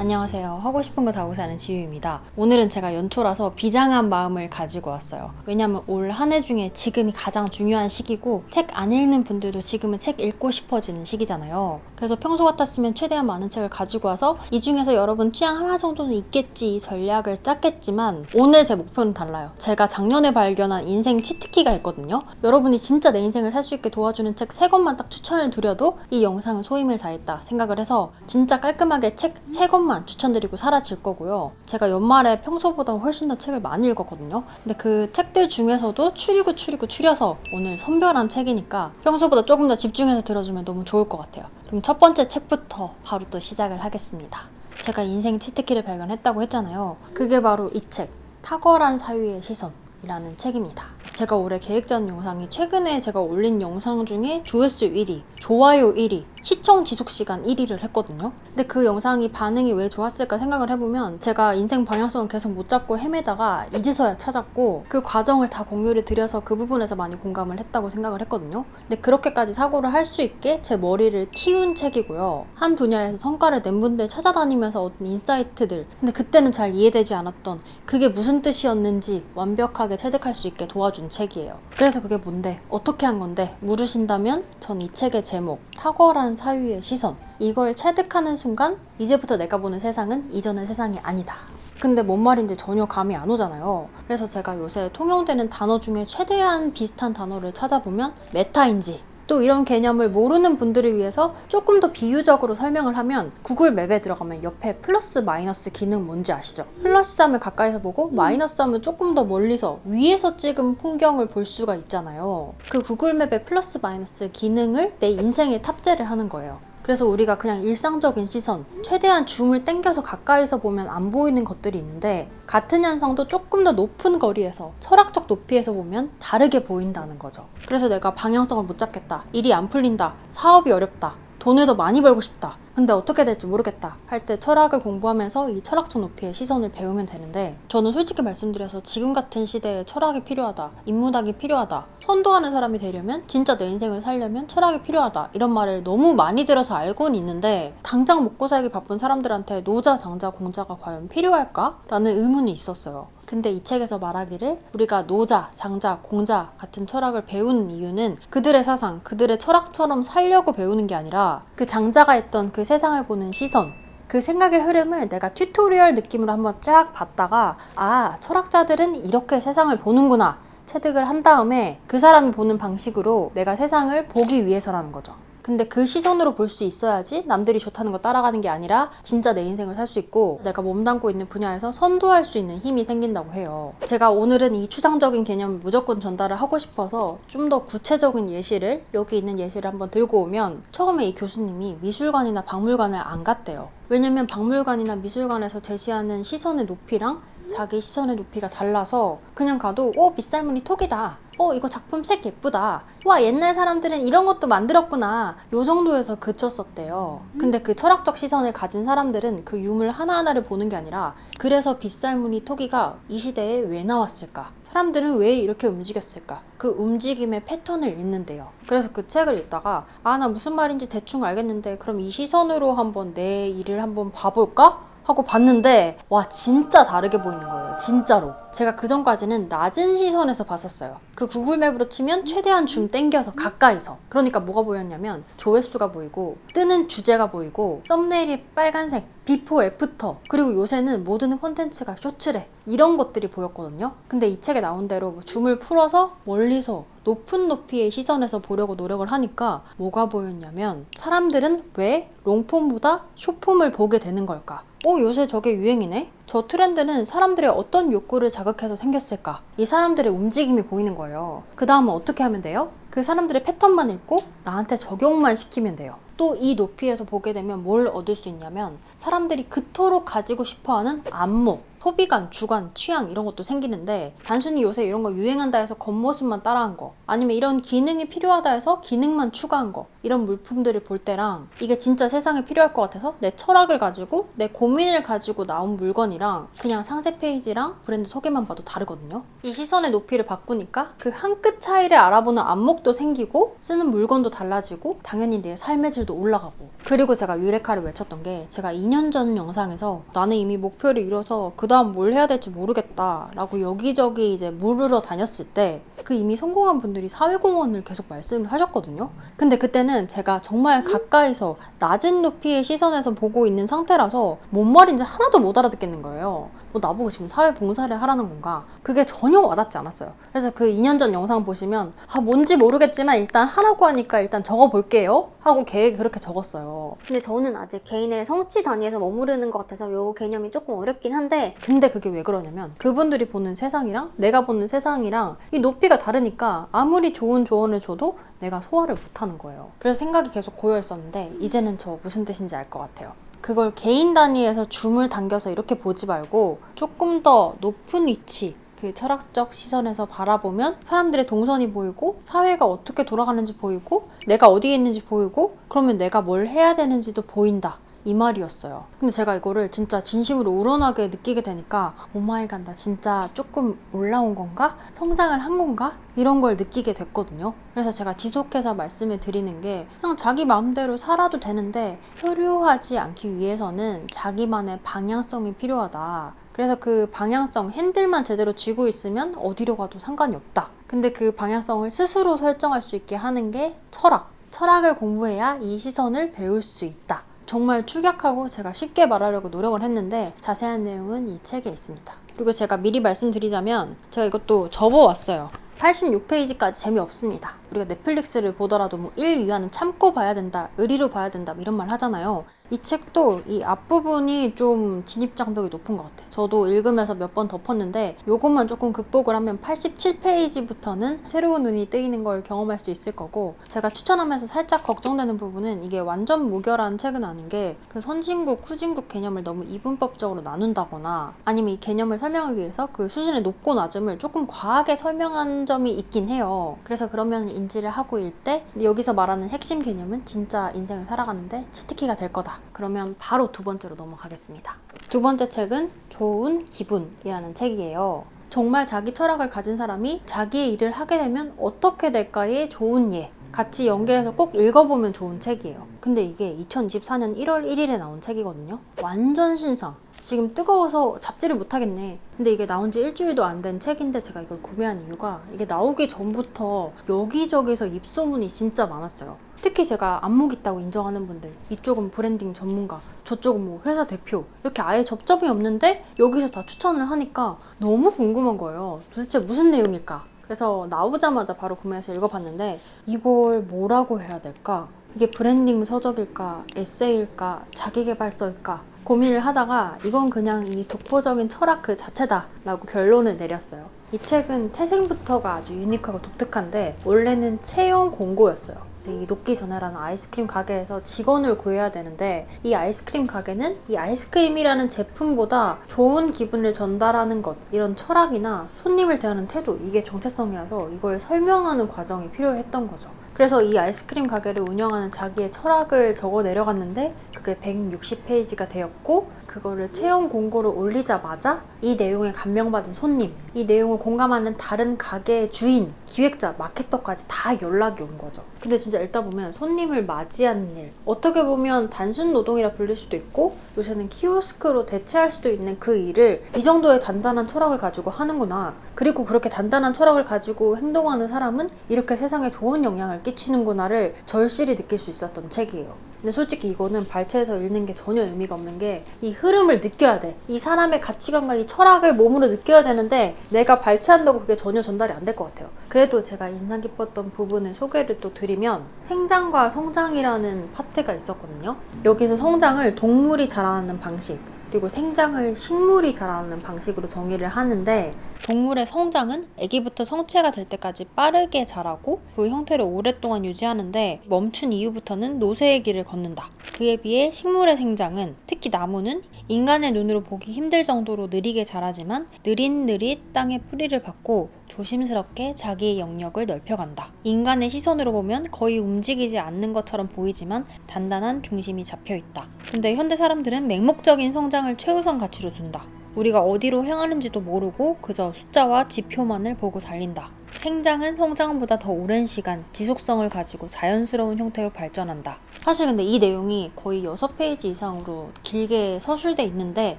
안녕하세요. 하고 싶은 거 다 하고 사는 지유입니다. 오늘은 제가 연초라서 비장한 마음을 가지고 왔어요. 왜냐면 올 한 해 중에 지금이 가장 중요한 시기고 책 안 읽는 분들도 지금은 책 읽고 싶어지는 시기잖아요. 그래서 평소 같았으면 최대한 많은 책을 가지고 와서 이 중에서 여러분 취향 하나 정도는 있겠지 전략을 짰겠지만 오늘 제 목표는 달라요. 제가 작년에 발견한 인생 치트키가 있거든요. 여러분이 진짜 내 인생을 살 수 있게 도와주는 책 3권만 딱 추천을 드려도 이 영상은 소임을 다했다 생각을 해서 진짜 깔끔하게 책 3권만 추천드리고 사라질 거고요. 제가 연말에 평소보다 훨씬 더 책을 많이 읽었거든요. 근데 그 책들 중에서도 추려서 오늘 선별한 책이니까 평소보다 조금 더 집중해서 들어주면 너무 좋을 것 같아요. 그럼 첫 번째 책부터 바로 또 시작을 하겠습니다. 제가 인생 치트키를 발견했다고 했잖아요. 그게 바로 이 책, 탁월한 사유의 시선이라는 책입니다. 제가 올해 계획 짜는 영상이 최근에 제가 올린 영상 중에 조회수 1위, 좋아요 1위, 시청 지속시간 1위를 했거든요. 근데 그 영상이 반응이 왜 좋았을까 생각을 해보면 제가 인생 방향성을 계속 못 잡고 헤매다가 이제서야 찾았고 그 과정을 다 공유를 드려서 그 부분에서 많이 공감을 했다고 생각을 했거든요. 근데 그렇게까지 사고를 할 수 있게 제 머리를 틔운 책이고요. 한 분야에서 성과를 낸 분들 찾아다니면서 얻은 인사이트들, 근데 그때는 잘 이해되지 않았던 그게 무슨 뜻이었는지 완벽하게 체득할 수 있게 도와준 책이에요. 그래서 그게 뭔데? 어떻게 한 건데? 물으신다면 전 이 책의 제목, 탁월한 사유의 시선, 이걸 체득하는 순간 이제부터 내가 보는 세상은 이전의 세상이 아니다. 근데 뭔 말인지 전혀 감이 안 오잖아요. 그래서 제가 요새 통용되는 단어 중에 최대한 비슷한 단어를 찾아보면 메타인지, 또 이런 개념을 모르는 분들을 위해서 조금 더 비유적으로 설명을 하면 구글 맵에 들어가면 옆에 플러스 마이너스 기능 뭔지 아시죠? 플러스 하면 가까이서 보고 마이너스 하면 조금 더 멀리서 위에서 찍은 풍경을 볼 수가 있잖아요. 그 구글 맵의 플러스 마이너스 기능을 내 인생에 탑재를 하는 거예요. 그래서 우리가 그냥 일상적인 시선, 최대한 줌을 당겨서 가까이서 보면 안 보이는 것들이 있는데 같은 현상도 조금 더 높은 거리에서 철학적 높이에서 보면 다르게 보인다는 거죠. 그래서 내가 방향성을 못 잡겠다, 일이 안 풀린다, 사업이 어렵다, 돈을 더 많이 벌고 싶다, 근데 어떻게 될지 모르겠다 할 때 철학을 공부하면서 이 철학적 높이의 시선을 배우면 되는데 저는 솔직히 말씀드려서 지금 같은 시대에 철학이 필요하다, 인문학이 필요하다, 선도하는 사람이 되려면 진짜 내 인생을 살려면 철학이 필요하다 이런 말을 너무 많이 들어서 알고는 있는데 당장 먹고 살기 바쁜 사람들한테 노자, 장자, 공자가 과연 필요할까? 라는 의문이 있었어요. 근데 이 책에서 말하기를 우리가 노자, 장자, 공자 같은 철학을 배우는 이유는 그들의 사상, 그들의 철학처럼 살려고 배우는 게 아니라 그 장자가 했던 그 세상을 보는 시선, 그 생각의 흐름을 내가 튜토리얼 느낌으로 한번 쫙 봤다가 아, 철학자들은 이렇게 세상을 보는구나 체득을 한 다음에 그 사람이 보는 방식으로 내가 세상을 보기 위해서라는 거죠. 근데 그 시선으로 볼 수 있어야지 남들이 좋다는 거 따라가는 게 아니라 진짜 내 인생을 살 수 있고 내가 몸담고 있는 분야에서 선도할 수 있는 힘이 생긴다고 해요. 제가 오늘은 이 추상적인 개념을 무조건 전달을 하고 싶어서 좀 더 구체적인 예시를, 여기 있는 예시를 한번 들고 오면 처음에 이 교수님이 미술관이나 박물관을 안 갔대요. 왜냐면 박물관이나 미술관에서 제시하는 시선의 높이랑 자기 시선의 높이가 달라서 그냥 가도 빗살무늬 톡이다, 이거 작품 색 예쁘다, 와 옛날 사람들은 이런 것도 만들었구나, 요 정도에서 그쳤었대요. 근데 그 철학적 시선을 가진 사람들은 그 유물 하나하나를 보는 게 아니라 그래서 빗살무늬 토기가 이 시대에 왜 나왔을까? 사람들은 왜 이렇게 움직였을까? 그 움직임의 패턴을 읽는데요. 그래서 그 책을 읽다가 나 무슨 말인지 대충 알겠는데 그럼 이 시선으로 한번 내 일을 한번 봐볼까? 하고 봤는데 와 진짜 다르게 보이는 거예요. 진짜로. 제가 그전까지는 낮은 시선에서 봤었어요. 그 구글맵으로 치면 최대한 줌 땡겨서 가까이서. 그러니까 뭐가 보였냐면 조회수가 보이고 뜨는 주제가 보이고 썸네일이 빨간색, 비포, 애프터, 그리고 요새는 모든 콘텐츠가 쇼츠래, 이런 것들이 보였거든요. 근데 이 책에 나온 대로 줌을 풀어서 멀리서 높은 높이의 시선에서 보려고 노력을 하니까 뭐가 보였냐면 사람들은 왜 롱폼보다 숏폼을 보게 되는 걸까? 요새 저게 유행이네? 저 트렌드는 사람들의 어떤 욕구를 자극해서 생겼을까? 이 사람들의 움직임이 보이는 거예요. 그 다음은 어떻게 하면 돼요? 그 사람들의 패턴만 읽고 나한테 적용만 시키면 돼요. 또 이 높이에서 보게 되면 뭘 얻을 수 있냐면 사람들이 그토록 가지고 싶어하는 안목, 소비관, 주관, 취향 이런 것도 생기는데 단순히 요새 이런 거 유행한다 해서 겉모습만 따라한 거 아니면 이런 기능이 필요하다 해서 기능만 추가한 거 이런 물품들을 볼 때랑 이게 진짜 세상에 필요할 것 같아서 내 철학을 가지고 내 고민을 가지고 나온 물건이랑 그냥 상세 페이지랑 브랜드 소개만 봐도 다르거든요. 이 시선의 높이를 바꾸니까 그 한 끗 차이를 알아보는 안목도 생기고 쓰는 물건도 달라지고 당연히 내 삶의 질도 올라가고 그리고 제가 유레카를 외쳤던 게 제가 2년 전 영상에서 나는 이미 목표를 이뤄서 그 다음 뭘 해야 될지 모르겠다 라고 여기저기 이제 물으러 다녔을 때 그 이미 성공한 분들이 사회공헌을 계속 말씀을 하셨거든요. 근데 그때는 제가 정말 가까이서 낮은 높이의 시선에서 보고 있는 상태라서 뭔 말인지 하나도 못 알아듣겠는 거예요. 뭐 나보고 지금 사회봉사를 하라는 건가? 그게 전혀 와닿지 않았어요. 그래서 그 2년 전 영상 보시면 뭔지 모르겠지만 일단 하라고 하니까 일단 적어볼게요 하고 계획에 그렇게 적었어요. 근데 저는 아직 개인의 성취 단위에서 머무르는 것 같아서 요 개념이 조금 어렵긴 한데 근데 그게 왜 그러냐면 그분들이 보는 세상이랑 내가 보는 세상이랑 이 높이가 다르니까 아무리 좋은 조언을 줘도 내가 소화를 못하는 거예요. 그래서 생각이 계속 고여있었는데 이제는 저 무슨 뜻인지 알 것 같아요. 그걸 개인 단위에서 줌을 당겨서 이렇게 보지 말고 조금 더 높은 위치 그 철학적 시선에서 바라보면 사람들의 동선이 보이고 사회가 어떻게 돌아가는지 보이고 내가 어디에 있는지 보이고 그러면 내가 뭘 해야 되는지도 보인다. 이 말이었어요. 근데 제가 이거를 진짜 진심으로 우러나게 느끼게 되니까 오마이갓 나 진짜 조금 올라온 건가? 성장을 한 건가? 이런 걸 느끼게 됐거든요. 그래서 제가 지속해서 말씀을 드리는 게 그냥 자기 마음대로 살아도 되는데 표류하지 않기 위해서는 자기만의 방향성이 필요하다. 그래서 그 방향성, 핸들만 제대로 쥐고 있으면 어디로 가도 상관이 없다. 근데 그 방향성을 스스로 설정할 수 있게 하는 게 철학. 철학을 공부해야 이 시선을 배울 수 있다. 정말 축약하고 제가 쉽게 말하려고 노력을 했는데 자세한 내용은 이 책에 있습니다. 그리고 제가 미리 말씀드리자면 제가 이것도 접어왔어요. 86페이지까지 재미없습니다. 우리가 넷플릭스를 보더라도 뭐 1위화는 참고 봐야 된다, 의리로 봐야 된다 이런 말 하잖아요. 이 책도 이 앞부분이 좀 진입장벽이 높은 것 같아요. 저도 읽으면서 몇 번 덮었는데 이것만 조금 극복을 하면 87페이지부터는 새로운 눈이 뜨이는 걸 경험할 수 있을 거고 제가 추천하면서 살짝 걱정되는 부분은 이게 완전 무결한 책은 아닌 게 그 선진국, 후진국 개념을 너무 이분법적으로 나눈다거나 아니면 이 개념을 설명하기 위해서 그 수준의 높고 낮음을 조금 과하게 설명한 점이 있긴 해요. 그래서 그러면 인지를 하고 일 때 여기서 말하는 핵심 개념은 진짜 인생을 살아가는데 치트키가 될 거다. 그러면 바로 두 번째로 넘어가겠습니다. 두 번째 책은 좋은 기분이라는 책이에요. 정말 자기 철학을 가진 사람이 자기의 일을 하게 되면 어떻게 될까의 좋은 예 같이 연계해서 꼭 읽어보면 좋은 책이에요. 근데 이게 2024년 1월 1일에 나온 책이거든요. 완전 신상. 지금 뜨거워서 잡지를 못하겠네. 근데 이게 나온 지 일주일도 안 된 책인데 제가 이걸 구매한 이유가 이게 나오기 전부터 여기저기서 입소문이 진짜 많았어요. 특히 제가 안목 있다고 인정하는 분들, 이쪽은 브랜딩 전문가, 저쪽은 뭐 회사 대표 이렇게 아예 접점이 없는데 여기서 다 추천을 하니까 너무 궁금한 거예요. 도대체 무슨 내용일까? 그래서 나오자마자 바로 구매해서 읽어봤는데 이걸 뭐라고 해야 될까? 이게 브랜딩 서적일까? 에세이일까? 자기계발서일까? 고민을 하다가 이건 그냥 이 독보적인 철학 그 자체다 라고 결론을 내렸어요. 이 책은 태생부터가 아주 유니크하고 독특한데 원래는 채용 공고였어요. 이 녹기 전에라는 아이스크림 가게에서 직원을 구해야 되는데 이 아이스크림 가게는 이 아이스크림이라는 제품보다 좋은 기분을 전달하는 것 이런 철학이나 손님을 대하는 태도 이게 정체성이라서 이걸 설명하는 과정이 필요했던 거죠. 그래서 이 아이스크림 가게를 운영하는 자기의 철학을 적어 내려갔는데 그게 160페이지가 되었고 그거를 채용 공고를 올리자마자 이 내용에 감명받은 손님, 이 내용을 공감하는 다른 가게의 주인, 기획자, 마케터까지 다 연락이 온 거죠. 근데 진짜 읽다 보면 손님을 맞이하는 일, 어떻게 보면 단순 노동이라 불릴 수도 있고 요새는 키오스크로 대체할 수도 있는 그 일을 이 정도의 단단한 철학을 가지고 하는구나. 그리고 그렇게 단단한 철학을 가지고 행동하는 사람은 이렇게 세상에 좋은 영향을 끼치는구나를 절실히 느낄 수 있었던 책이에요. 근데 솔직히 이거는 발췌해서 읽는 게 전혀 의미가 없는 게 이 흐름을 느껴야 돼. 이 사람의 가치관과 이 철학을 몸으로 느껴야 되는데 내가 발췌한다고 그게 전혀 전달이 안 될 것 같아요. 그래도 제가 인상 깊었던 부분을 소개를 또 드리면 생장과 성장이라는 파트가 있었거든요. 여기서 성장을 동물이 자라나는 방식 그리고 생장을 식물이 자라는 방식으로 정의를 하는데, 동물의 성장은 아기부터 성체가 될 때까지 빠르게 자라고 그 형태를 오랫동안 유지하는데, 멈춘 이후부터는 노쇠의 길을 걷는다. 그에 비해 식물의 생장은, 특히 나무는 인간의 눈으로 보기 힘들 정도로 느리게 자라지만 느릿느릿 땅에 뿌리를 박고 조심스럽게 자기의 영역을 넓혀간다. 인간의 시선으로 보면 거의 움직이지 않는 것처럼 보이지만 단단한 중심이 잡혀있다. 근데 현대 사람들은 맹목적인 성장을 최우선 가치로 둔다. 우리가 어디로 향하는지도 모르고 그저 숫자와 지표만을 보고 달린다. 생장은 성장보다 더 오랜 시간, 지속성을 가지고 자연스러운 형태로 발전한다. 사실 근데 이 내용이 거의 6페이지 이상으로 길게 서술돼 있는데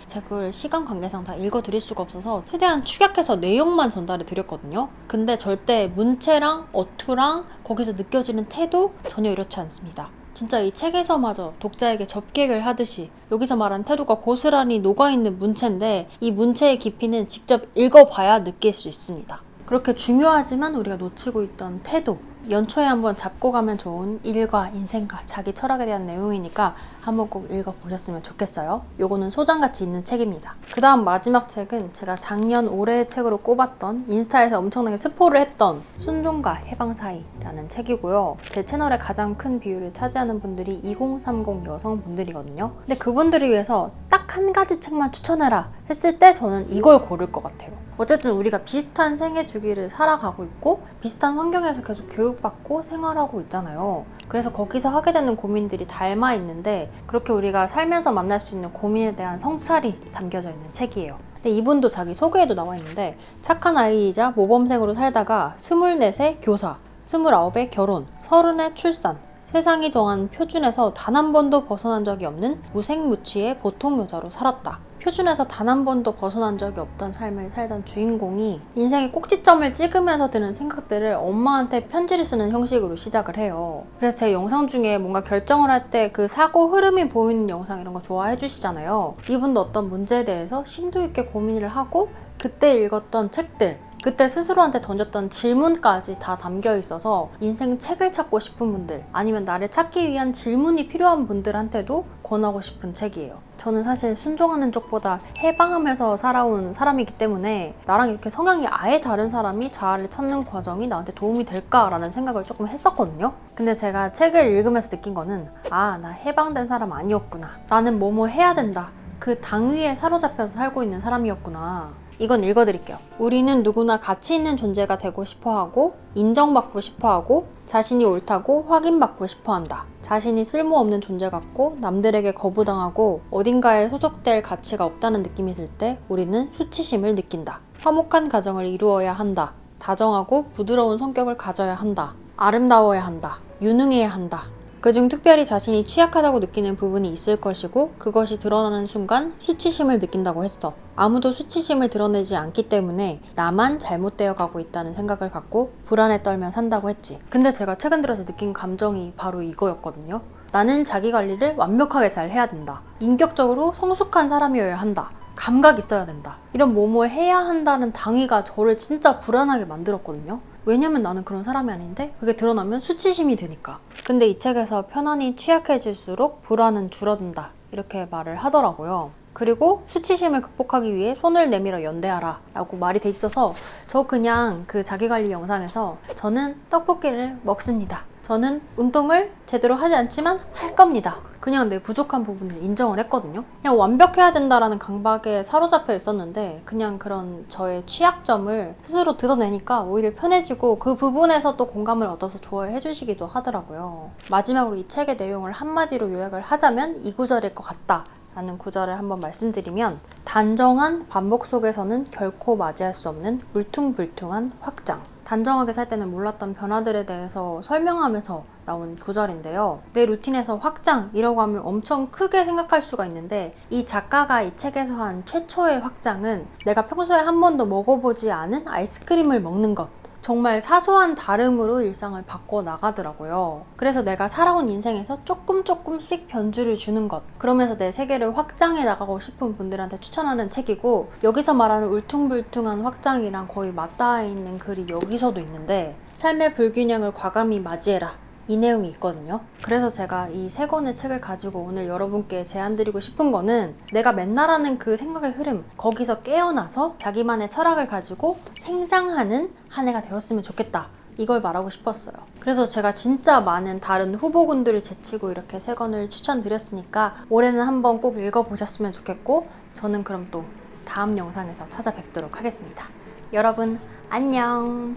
제가 그걸 시간 관계상 다 읽어드릴 수가 없어서 최대한 축약해서 내용만 전달해 드렸거든요. 근데 절대 문체랑 어투랑 거기서 느껴지는 태도 전혀 이렇지 않습니다. 진짜 이 책에서마저 독자에게 접객을 하듯이 여기서 말한 태도가 고스란히 녹아있는 문체인데, 이 문체의 깊이는 직접 읽어봐야 느낄 수 있습니다. 그렇게 중요하지만 우리가 놓치고 있던 태도, 연초에 한번 잡고 가면 좋은 일과 인생과 자기 철학에 대한 내용이니까 한번 꼭 읽어보셨으면 좋겠어요. 요거는 소장같이 있는 책입니다. 그 다음 마지막 책은 제가 작년 올해의 책으로 꼽았던, 인스타에서 엄청나게 스포를 했던 순종과 해방 사이라는 책이고요. 제 채널의 가장 큰 비율을 차지하는 분들이 2030 여성분들이거든요. 근데 그분들을 위해서 딱 한 가지 책만 추천해라 했을 때 저는 이걸 고를 것 같아요. 어쨌든 우리가 비슷한 생애 주기를 살아가고 있고 비슷한 환경에서 계속 교육받고 생활하고 있잖아요. 그래서 거기서 하게 되는 고민들이 닮아 있는데, 그렇게 우리가 살면서 만날 수 있는 고민에 대한 성찰이 담겨져 있는 책이에요. 근데 이분도 자기 소개에도 나와 있는데, 착한 아이이자 모범생으로 살다가 24세 교사, 29에 결혼, 30에 출산, 세상이 정한 표준에서 단 한 번도 벗어난 적이 없는 무색무취의 보통 여자로 살았다. 표준에서 단 한 번도 벗어난 적이 없던 삶을 살던 주인공이 인생의 꼭지점을 찍으면서 드는 생각들을 엄마한테 편지를 쓰는 형식으로 시작을 해요. 그래서 제 영상 중에 뭔가 결정을 할 때 그 사고 흐름이 보이는 영상 이런 거 좋아해 주시잖아요. 이분도 어떤 문제에 대해서 심도 있게 고민을 하고 그때 읽었던 책들, 그때 스스로한테 던졌던 질문까지 다 담겨 있어서 인생 책을 찾고 싶은 분들, 아니면 나를 찾기 위한 질문이 필요한 분들한테도 권하고 싶은 책이에요. 저는 사실 순종하는 쪽보다 해방하면서 살아온 사람이기 때문에 나랑 이렇게 성향이 아예 다른 사람이 자아를 찾는 과정이 나한테 도움이 될까라는 생각을 조금 했었거든요. 근데 제가 책을 읽으면서 느낀 거는, 아, 나 해방된 사람 아니었구나. 나는 뭐뭐 해야 된다. 그 당위에 사로잡혀서 살고 있는 사람이었구나. 이건 읽어드릴게요. 우리는 누구나 가치 있는 존재가 되고 싶어하고, 인정받고 싶어하고, 자신이 옳다고 확인받고 싶어한다. 자신이 쓸모없는 존재 같고 남들에게 거부당하고 어딘가에 소속될 가치가 없다는 느낌이 들 때 우리는 수치심을 느낀다. 화목한 가정을 이루어야 한다. 다정하고 부드러운 성격을 가져야 한다. 아름다워야 한다. 유능해야 한다. 그중 특별히 자신이 취약하다고 느끼는 부분이 있을 것이고 그것이 드러나는 순간 수치심을 느낀다고 했어. 아무도 수치심을 드러내지 않기 때문에 나만 잘못되어 가고 있다는 생각을 갖고 불안에 떨며 산다고 했지. 근데 제가 최근 들어서 느낀 감정이 바로 이거였거든요. 나는 자기 관리를 완벽하게 잘 해야 된다. 인격적으로 성숙한 사람이어야 한다. 감각 있어야 된다. 이런 뭐뭐 해야 한다는 당위가 저를 진짜 불안하게 만들었거든요. 왜냐면 나는 그런 사람이 아닌데 그게 드러나면 수치심이 드니까. 근데 이 책에서 편안히 취약해질수록 불안은 줄어든다 이렇게 말을 하더라고요. 그리고 수치심을 극복하기 위해 손을 내밀어 연대하라 라고 말이 돼 있어서 저 그냥 그 자기관리 영상에서 저는 떡볶이를 먹습니다. 저는 운동을 제대로 하지 않지만 할 겁니다. 그냥 내 부족한 부분을 인정을 했거든요. 그냥 완벽해야 된다라는 강박에 사로잡혀 있었는데 그냥 그런 저의 취약점을 스스로 드러내니까 오히려 편해지고 그 부분에서 또 공감을 얻어서 좋아해 주시기도 하더라고요. 마지막으로 이 책의 내용을 한마디로 요약을 하자면 이 구절일 것 같다 라는 구절을 한번 말씀드리면, 단정한 반복 속에서는 결코 맞이할 수 없는 울퉁불퉁한 확장. 단정하게 살 때는 몰랐던 변화들에 대해서 설명하면서 나온 구절인데요. 내 루틴에서 확장이라고 하면 엄청 크게 생각할 수가 있는데 이 작가가 이 책에서 한 최초의 확장은 내가 평소에 한 번도 먹어보지 않은 아이스크림을 먹는 것. 정말 사소한 다름으로 일상을 바꿔 나가더라고요. 그래서 내가 살아온 인생에서 조금씩 변주를 주는 것, 그러면서 내 세계를 확장해 나가고 싶은 분들한테 추천하는 책이고, 여기서 말하는 울퉁불퉁한 확장이랑 거의 맞닿아 있는 글이 여기서도 있는데, 삶의 불균형을 과감히 맞이해라 이 내용이 있거든요. 그래서 제가 이 세 권의 책을 가지고 오늘 여러분께 제안드리고 싶은 거는 내가 맨날 하는 그 생각의 흐름, 거기서 깨어나서 자기만의 철학을 가지고 생장하는 한 해가 되었으면 좋겠다. 이걸 말하고 싶었어요. 그래서 제가 진짜 많은 다른 후보군들을 제치고 이렇게 세 권을 추천드렸으니까 올해는 한번 꼭 읽어보셨으면 좋겠고, 저는 그럼 또 다음 영상에서 찾아뵙도록 하겠습니다. 여러분 안녕.